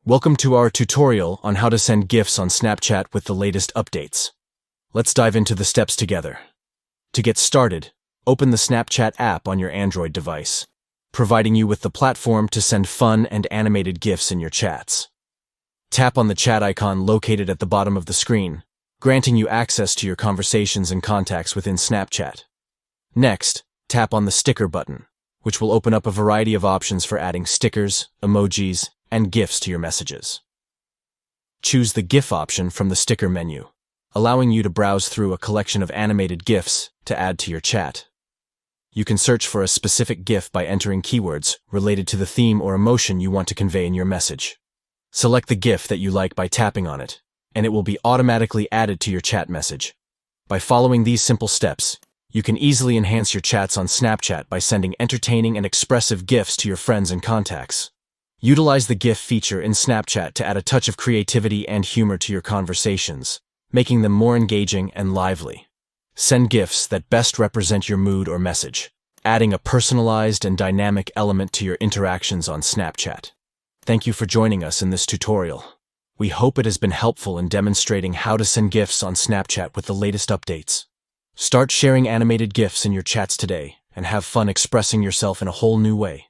Welcome to our tutorial on how to send GIFs on Snapchat with the latest updates. Let's dive into the steps together. To get started, open the Snapchat app on your Android device, providing you with the platform to send fun and animated GIFs in your chats. Tap on the chat icon located at the bottom of the screen, granting you access to your conversations and contacts within Snapchat. Next, tap on the sticker button, which will open up a variety of options for adding stickers, emojis, and GIFs to your messages. Choose the GIF option from the sticker menu, allowing you to browse through a collection of animated GIFs to add to your chat. You can search for a specific GIF by entering keywords related to the theme or emotion you want to convey in your message. Select the GIF that you like by tapping on it, and it will be automatically added to your chat message. By following these simple steps, you can easily enhance your chats on Snapchat by sending entertaining and expressive GIFs to your friends and contacts. Utilize the GIF feature in Snapchat to add a touch of creativity and humor to your conversations, making them more engaging and lively. Send GIFs that best represent your mood or message, adding a personalized and dynamic element to your interactions on Snapchat. Thank you for joining us in this tutorial. We hope it has been helpful in demonstrating how to send GIFs on Snapchat with the latest updates. Start sharing animated GIFs in your chats today and have fun expressing yourself in a whole new way.